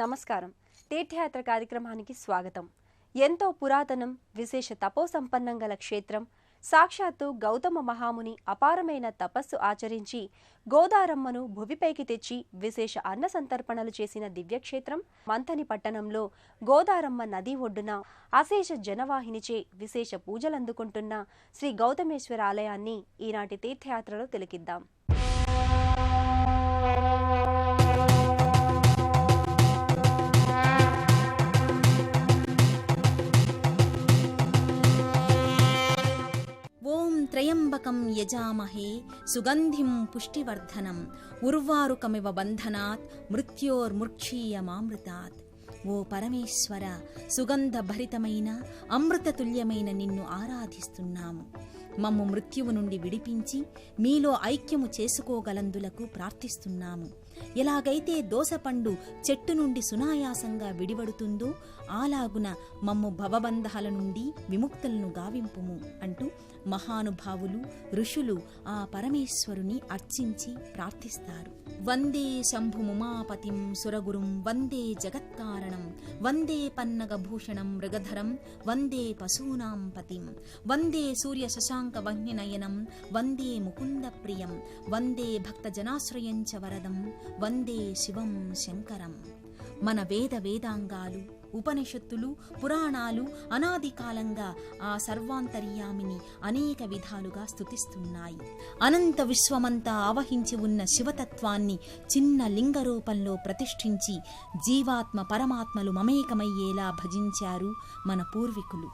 నమస్కారం. తీర్థయాత్ర కార్యక్రమానికి స్వాగతం. ఎంతో పురాతనం, విశేష తపో సంపన్నం గల క్షేత్రం, సాక్షాత్తు గౌతమ మహాముని అపారమైన తపస్సు ఆచరించి గోదారమ్మను భువిపైకి తెచ్చి విశేష అన్న సంతర్పణలు చేసిన దివ్యక్షేత్రం మంథని పట్టణంలో గోదారమ్మ నది ఒడ్డున అశేష జనవాహినిచే విశేష పూజలందుకుంటున్న శ్రీ గౌతమేశ్వర ఆలయాన్ని ఈనాటి తీర్థయాత్రలో తిలకిద్దాం. ఓం త్రయంబకం యజామహే సుగంధిం పుష్టివర్ధనం ఉర్వారుకమివ బంధనాత్ మృత్యోర్ముక్షీయమామృతాత్. ఓ పరమేశ్వర, సుగంధభరితమైన అమృతతుల్యమైన నిన్ను ఆరాధిస్తున్నాము. మమ్ము మృత్యువు నుండి విడిపించి మీలో ఐక్యము చేసుకోగలందులకు ప్రార్థిస్తున్నాము. ఎలాగైతే దోసపండు చెట్టు నుండి సునాయాసంగా విడివడుతుందో అలాగున మమ్ము భవబంధాల నుండి విముక్తులను గావింపుము అంటూ మహానుభావులు ఋషులు ఆ పరమేశ్వరుని అర్చించి ప్రార్థిస్తారు. వందే శంభుముమాపతిం సురగురుం వందే జగత్కారణం వందే పన్నగభూషణం మృగధరం వందే పశూనాం పతిం వందే సూర్య శశాంక వహ్నినయనం వందే ముకుంద ప్రియం వందే భక్తజనాశ్రయం చ వరదం వందే శివం శంకరం. మన వేదాంగాలు, ఉపనిషత్తులు, పురాణాలు అనాది కాలంగా ఆ సర్వాంతర్యామిని అనేక విధాలుగా స్తుతిస్తున్నాయి. అనంత విశ్వమంతా ఆవహించి ఉన్న శివతత్వాన్ని చిన్న లింగ రూపంలో ప్రతిష్ఠించి జీవాత్మ పరమాత్మలు మమేకమయ్యేలా భజించారు మన పూర్వీకులు.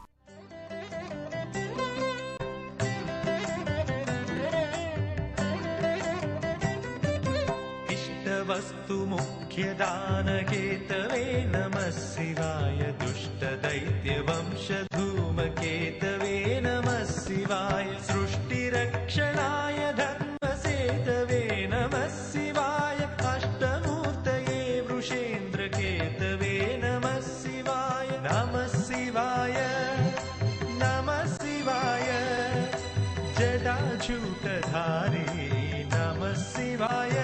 वस्तु मुख्य दानकेतवे नमः शिवाय दुष्टदैत्य वंश धूमकेतवे नमः शिवाय सृष्टिरक्षणाय धर्मसेतवे नमः शिवाय अष्टमूर्तये वृषेन्द्रकेतवे नमः शिवाय नमः शिवाय नमः शिवाय जटाजूटधारी नमः शिवाय.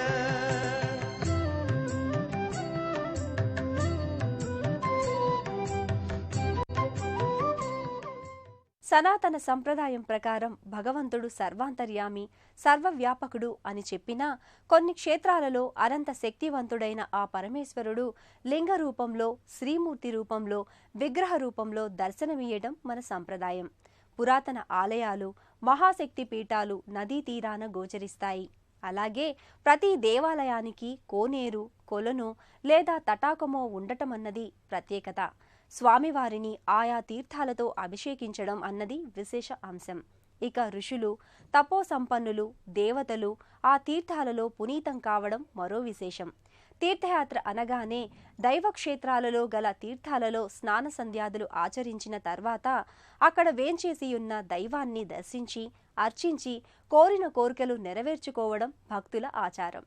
సనాతన సంప్రదాయం ప్రకారం భగవంతుడు సర్వాంతర్యామి, సర్వవ్యాపకుడు అని చెప్పినా కొన్ని క్షేత్రాలలో అనంత శక్తివంతుడైన ఆ పరమేశ్వరుడు లింగ రూపంలో, శ్రీమూర్తి రూపంలో, విగ్రహ రూపంలో దర్శనమియ్యడం మన సంప్రదాయం. పురాతన ఆలయాలు, మహాశక్తి పీఠాలు నదీ తీరాన గోచరిస్తాయి. అలాగే ప్రతి దేవాలయానికి కోనేరు, కొలను లేదా తటాకమో ఉండటమన్నది ప్రత్యేకత. స్వామివారిని ఆయా తీర్థాలతో అభిషేకించడం అన్నది విశేష అంశం. ఇక ఋషులు, తపో సంపన్నులు, దేవతలు ఆ తీర్థాలలో పునీతం కావడం మరో విశేషం. తీర్థయాత్ర అనగానే దైవక్షేత్రాలలో గల తీర్థాలలో స్నాన సంధ్యాదులు ఆచరించిన తర్వాత అక్కడ వేంచేసియున్న దైవాన్ని దర్శించి అర్చించి కోరిన కోరికలు నెరవేర్చుకోవడం భక్తుల ఆచారం.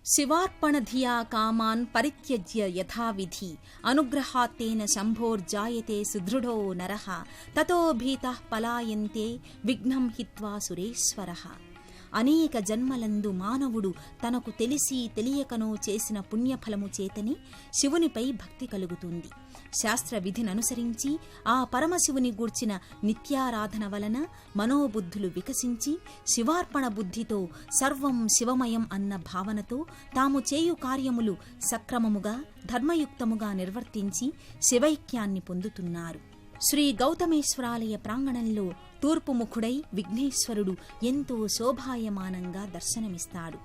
శివార్పణధియా కామాన్ పరిత్యజ్య యథావిధి అనుగ్రహాత్తేన శంభోర్జాయతే సుదృఢో నరః తతో భీతః పలాయంతే విఘ్నం హిత్వా సురేశ్వరః. అనేక జన్మలందు మానవుడు తనకు తెలిసి తెలియకనో చేసిన పుణ్యఫలము చేతని శివునిపై భక్తి కలుగుతుంది. శాస్త్ర విధిననుసరించి ఆ పరమశివుని గూర్చిన నిత్యారాధన వలన మనోబుద్ధులు వికసించి శివార్పణ బుద్ధితో సర్వం శివమయం అన్న భావనతో తాము చేయు కార్యములు సక్రమముగా ధర్మయుక్తముగా నిర్వర్తించి శివైక్యాన్ని పొందుతున్నారు. శ్రీ గౌతమేశ్వరాలయ ప్రాంగణంలో తూర్పుముఖుడై విఘ్నేశ్వరుడు ఎంతో శోభాయమానంగా దర్శనమిస్తాడు.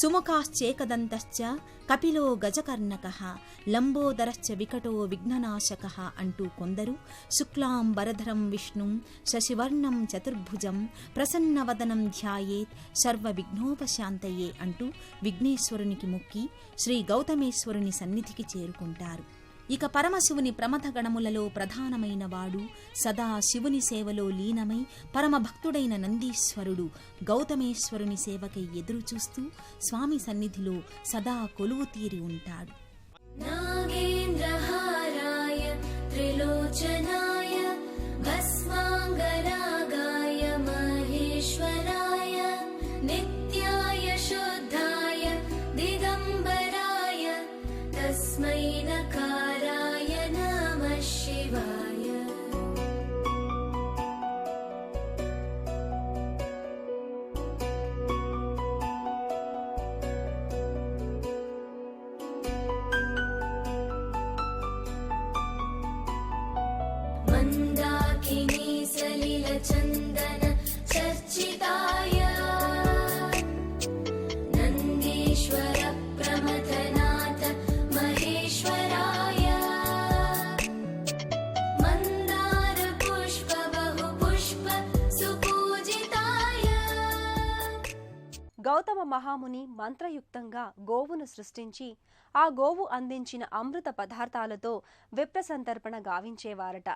సుముఖాశ్చేకదంతశ్చ కపిలో గజకర్ణకః లంబోదరశ్చ వికటో విఘ్ననాశకః అంటూ కొందరు, శుక్లాంబరధరం విష్ణుం శశివర్ణం చతుర్భుజం ప్రసన్నవదనం ధ్యాయేత్ సర్వ విఘ్నోపశాంతయే అంటూ విఘ్నేశ్వరునికి మొక్కి శ్రీ గౌతమేశ్వరుని సన్నిధికి చేరుకుంటారు. ఇక పరమశివుని ప్రమథగణములలో ప్రధానమైన వాడు, సదా శివుని సేవలో లీనమై పరమభక్తుడైన నందీశ్వరుడు గౌతమేశ్వరుని సేవకై ఎదురుచూస్తూ స్వామి సన్నిధిలో సదా కొలువు తీరి ఉంటాడు. నాగేంద్రహారాయ త్రిలోచనాయ భస్మాంగరాగాయ మహేశ్వరాయ నిత్యాయ శుద్ధాయ దిగంబరాయ తస్మై నఖ नीलचन्दन चर्चिताय नन्दीश्वर प्रमथनाथ महेश्वराय मन्दार पुष्प बहुपुष्प सुपूजिताय। గౌతమ మహాముని మంత్రయుక్తంగా గోవును సృష్టించి ఆ గోవు అందించిన అమృత పదార్థాలతో విప్ర సంతర్పణ గావించేవారట.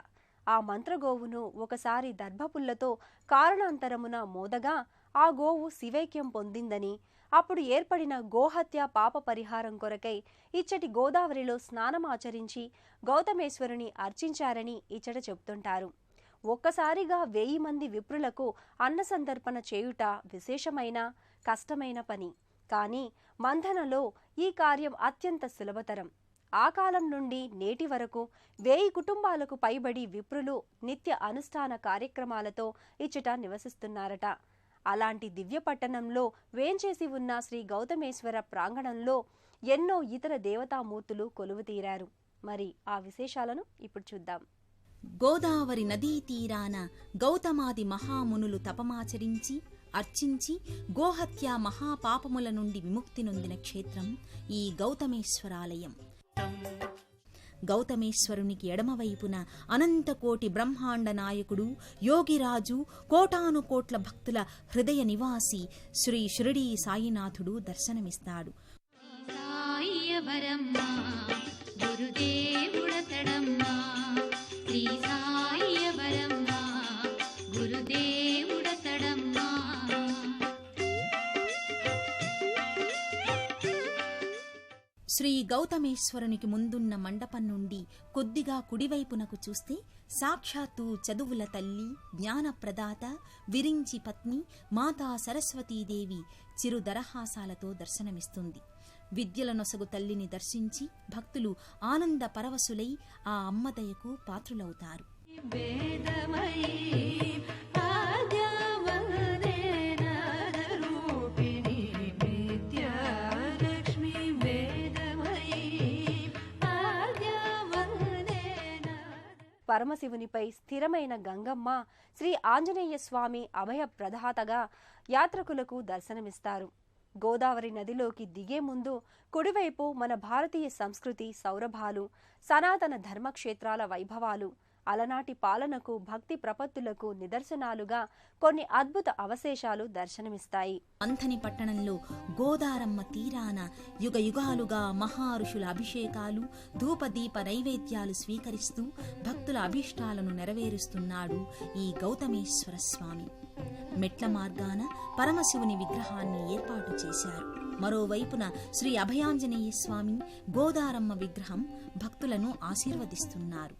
ఆ మంత్రగోవును ఒకసారి దర్భపుల్లతో కారణాంతరమున మోదగా ఆ గోవు శివైక్యం పొందిందని, అప్పుడు ఏర్పడిన గోహత్య పాప పరిహారం కొరకై ఇచ్చటి గోదావరిలో స్నానమాచరించి గౌతమేశ్వరుని అర్చించారని ఇచ్చట చెబుతుంటారు. ఒక్కసారిగా 1000 మంది విప్రులకు అన్న సంతర్పణ చేయుట విశేషమైన కష్టమైన పని. కానీ మంథనలో ఈ కార్యం అత్యంత సులభతరం. ఆ కాలం నుండి నేటి వరకు 1000 కుటుంబాలకు పైబడి విప్రులు నిత్య అనుష్ఠాన కార్యక్రమాలతో ఇచ్చట నివసిస్తున్నారట. అలాంటి దివ్య పట్టణంలో వేంచేసి ఉన్న శ్రీ గౌతమేశ్వర ప్రాంగణంలో ఎన్నో ఇతర దేవతామూర్తులు కొలువుతీరారు. మరి ఆ విశేషాలను ఇప్పుడు చూద్దాం. గోదావరి నదీ తీరాన గౌతమాది మహామునులు తపమాచరించి అర్చించి గోహత్య మహాపాపముల నుండి విముక్తి నొందిన క్షేత్రం ఈ గౌతమేశ్వరాలయం. గౌతమేశ్వరునికి ఎడమవైపున అనంతకోటి బ్రహ్మాండ నాయకుడు యోగిరాజు కోటానుకోట్ల భక్తుల హృదయ నివాసి శ్రీ షిరిడీ సాయినాథుడు దర్శనమిస్తాడు. శ్రీ గౌతమేశ్వరునికి ముందున్న మండపం నుండి కొద్దిగా కుడివైపునకు చూస్తే సాక్షాత్తు చదువుల తల్లి, జ్ఞానప్రదాత, విరించి పత్ని మాతా సరస్వతీదేవి చిరుదరహాసాలతో దర్శనమిస్తుంది. విద్యల నొసగు తల్లిని దర్శించి భక్తులు ఆనంద పరవశులై ఆ అమ్మదయకు పాత్రులవుతారు. పరమశివునిపై స్థిరమైన గంగమ్మ శ్రీ ఆంజనేయ స్వామి అభయ ప్రదాతగా యాత్రికులకు దర్శనమిస్తారు. గోదావరి నదిలోకి దిగే ముందు కుడివైపు మన భారతీయ సంస్కృతి సౌరభాలు, సనాతన ధర్మక్షేత్రాల వైభవాలు, అలనాటి పాలనకు భక్తి ప్రపత్తులకు నిదర్శనాలుగా కొన్ని అద్భుత అవశేషాలు దర్శనమిస్తాయి. మంథని పట్టణంలో గోదారమ్మ తీరాన యుగ యుగాలుగా మహారుషుల అభిషేకాలు, ధూపదీప నైవేద్యాలు స్వీకరిస్తూ భక్తుల అభీష్టాలను నెరవేరుస్తున్నాడు ఈ గౌతమేశ్వర స్వామి. మెట్ల మార్గాన పరమశివుని విగ్రహాన్ని ఏర్పాటు చేశారు. మరోవైపున శ్రీ అభయాంజనేయ స్వామి, గోదారమ్మ విగ్రహం భక్తులను ఆశీర్వదిస్తున్నారు.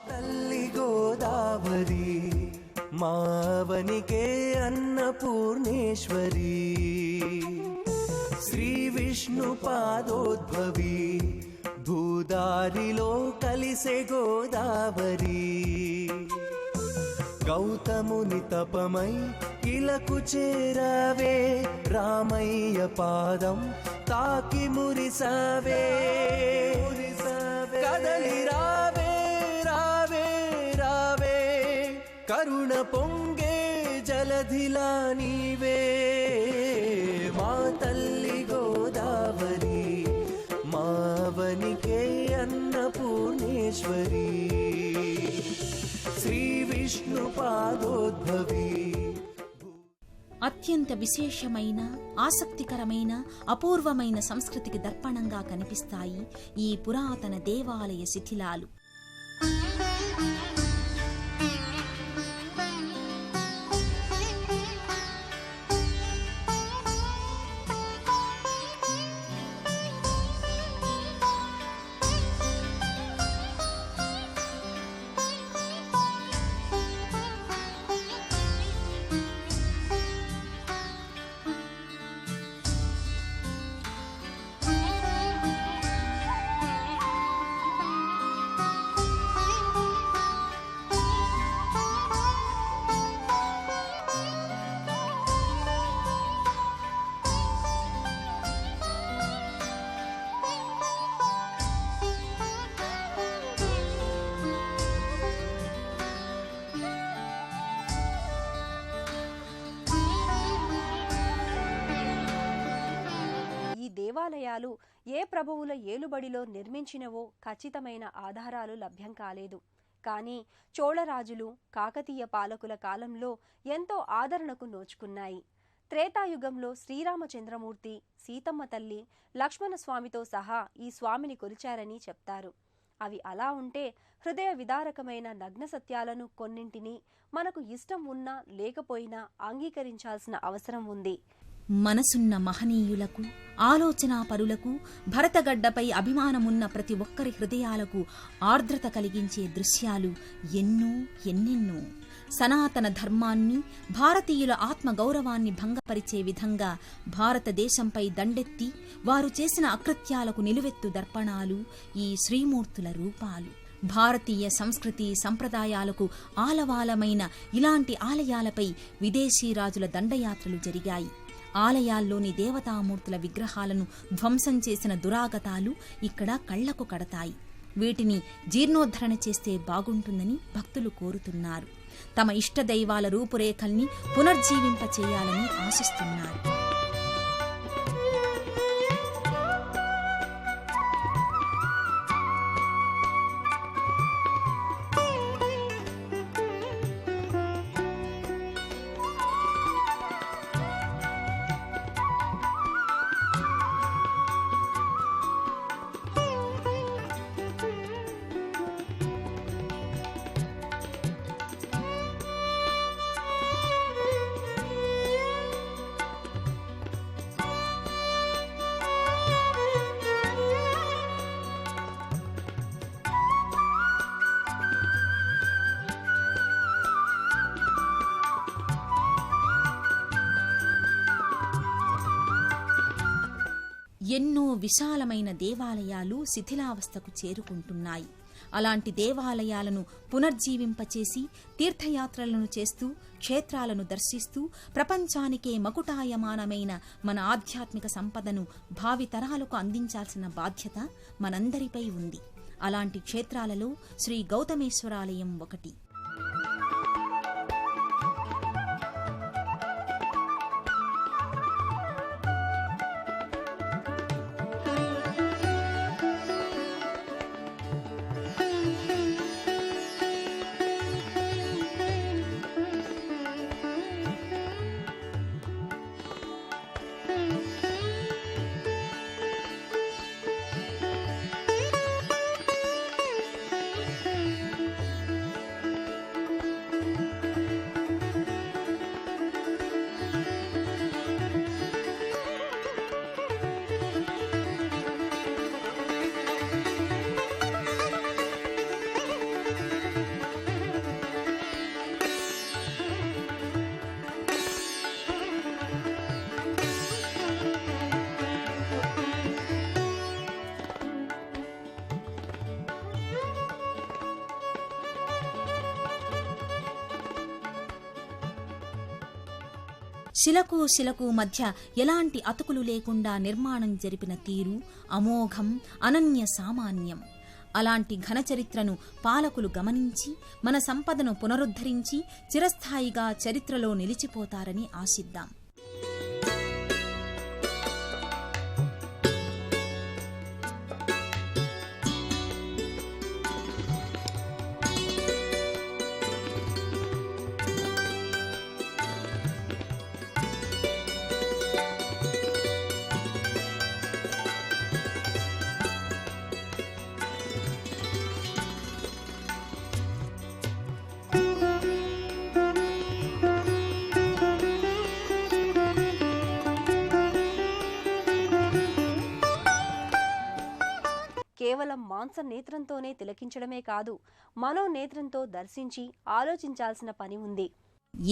తల్లి గోదావరి మావనికే అన్నపూర్ణేశ్వరి, శ్రీ విష్ణు పాదోద్భవి భూదారిలో కలిసే గోదావరి. గౌతముని తపమై ఇలకు చేరావే, రామయ్య పాదం తాకి మురిసావే. కదలి రావే రావే రావే, కరుణ పొంగే జలధిలా నీవే. మా తల్లి గోదావరి మావనికే అన్నపూర్ణేశ్వరి, శ్రీ విష్ణు పాదోద్భవి. అత్యంత విశేషమైన, ఆసక్తికరమైన, అపూర్వమైన సంస్కృతికి దర్పణంగా కనిపిస్తాయి ఈ పురాతన దేవాలయ శిథిలాలు. దేవాలయాలు ఏ ప్రభువుల ఏలుబడిలో నిర్మించినవో ఖచ్చితమైన ఆధారాలు లభ్యం కాలేదు. కానీ చోళరాజులు, కాకతీయ పాలకుల కాలంలో ఎంతో ఆదరణకు నోచుకున్నాయి. త్రేతాయుగంలో శ్రీరామచంద్రమూర్తి, సీతమ్మ తల్లి, లక్ష్మణస్వామితో సహా ఈ స్వామిని కొలిచారని చెప్తారు. అవి అలా ఉంటే హృదయ విదారకమైన నగ్న సత్యాలను కొన్నింటిని మనకు ఇష్టం ఉన్నా లేకపోయినా అంగీకరించాల్సిన అవసరం ఉంది. మనసున్న మహనీయులకు, ఆలోచనాపరులకు, భరతగడ్డపై అభిమానమున్న ప్రతి ఒక్కరి హృదయాలకు ఆర్ద్రత కలిగించే దృశ్యాలు ఎన్నెన్నో. సనాతన ధర్మాన్ని, భారతీయుల ఆత్మగౌరవాన్ని భంగపరిచే విధంగా భారతదేశంపై దండెత్తి వారు చేసిన అకృత్యాలకు నిలువెత్తు దర్పణాలు ఈ శ్రీమూర్తుల రూపాలు. భారతీయ సంస్కృతి సంప్రదాయాలకు ఆలవాలమైన ఇలాంటి ఆలయాలపై విదేశీ రాజుల దండయాత్రలు జరిగాయి. ఆలయాల్లోని దేవతామూర్తుల విగ్రహాలను ధ్వంసం చేసిన దురాగతాలు ఇక్కడ కళ్లకు కడతాయి. వీటిని జీర్ణోద్ధరణ చేస్తే బాగుంటుందని భక్తులు కోరుతున్నారు. తమ ఇష్టదైవాల రూపురేఖల్ని పునర్జీవింపచేయాలని ఆశిస్తున్నారు. ఎన్నో విశాలమైన దేవాలయాలు శిథిలావస్థకు చేరుకుంటున్నాయి. అలాంటి దేవాలయాలను పునర్జీవింపచేసి తీర్థయాత్రలను చేస్తూ, క్షేత్రాలను దర్శిస్తూ ప్రపంచానికే మకుటాయమానమైన మన ఆధ్యాత్మిక సంపదను భావితరాలకు అందించాల్సిన బాధ్యత మనందరిపై ఉంది. అలాంటి క్షేత్రాలలో శ్రీ గౌతమేశ్వరాలయం ఒకటి. శిలకు మధ్య ఎలాంటి అతుకులు లేకుండా నిర్మాణం జరిపిన తీరు అమోఘం, అనన్య సామాన్యం. అలాంటి ఘనచరిత్రను పాలకులు గమనించి మన సంపదను పునరుద్ధరించి చిరస్థాయిగా చరిత్రలో నిలిచిపోతారని ఆశిద్దాం. కేవలం మాంస నేత్రంతోనే తిలకించడమే కాదు, మనోనేత్రంతో దర్శించి ఆలోచించాల్సిన పని ఉంది.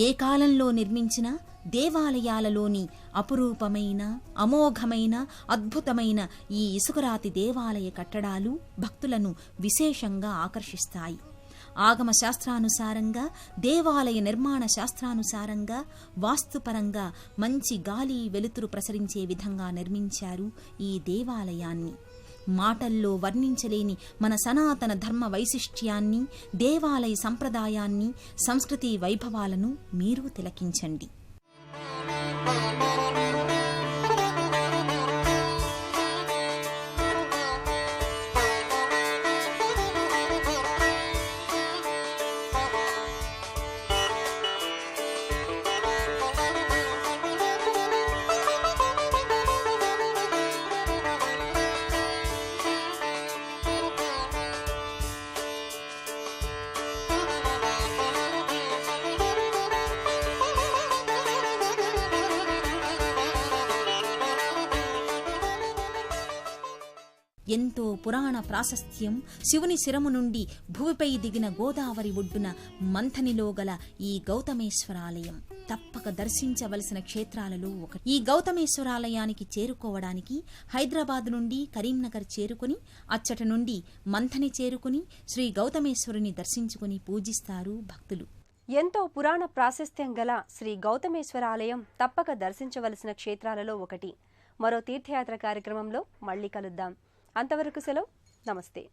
ఏ కాలంలో నిర్మించిన దేవాలయాలలోని అపురూపమైన, అమోఘమైన, అద్భుతమైన ఈ ఇసుకరాతి దేవాలయ కట్టడాలు భక్తులను విశేషంగా ఆకర్షిస్తాయి. ఆగమ శాస్త్రానుసారంగా, దేవాలయ నిర్మాణ శాస్త్రానుసారంగా, వాస్తుపరంగా మంచి గాలి వెలుతురు ప్రసరించే విధంగా నిర్మించారు ఈ దేవాలయాన్ని. మాటల్లో వర్ణించలేని మన సనాతన ధర్మ వైశిష్ట్యాన్ని, దేవాలయ సంప్రదాయాన్ని, సంస్కృతి వైభవాలను మీరు తిలకించండి. ఎంతో పురాణ ప్రాశస్త్యం శివుని శిరము నుండి భూమిపై దిగిన గోదావరి ఒడ్డున మంథనిలో గల ఈ గౌతమేశ్వరాలయం తప్పక దర్శించవలసిన క్షేత్రాలలో ఒకటి. ఈ గౌతమేశ్వరాలయానికి చేరుకోవడానికి హైదరాబాద్ నుండి కరీంనగర్ చేరుకుని అచ్చట నుండి మంథని చేరుకుని శ్రీ గౌతమేశ్వరుని దర్శించుకుని పూజిస్తారు భక్తులు. ఎంతో పురాణ ప్రాశస్త్యం గల శ్రీ గౌతమేశ్వర ఆలయం తప్పక దర్శించవలసిన క్షేత్రాలలో ఒకటి. మరో తీర్థయాత్ర కార్యక్రమంలో మళ్ళీ కలుద్దాం. అంతవరకు సెలవు. నమస్తే.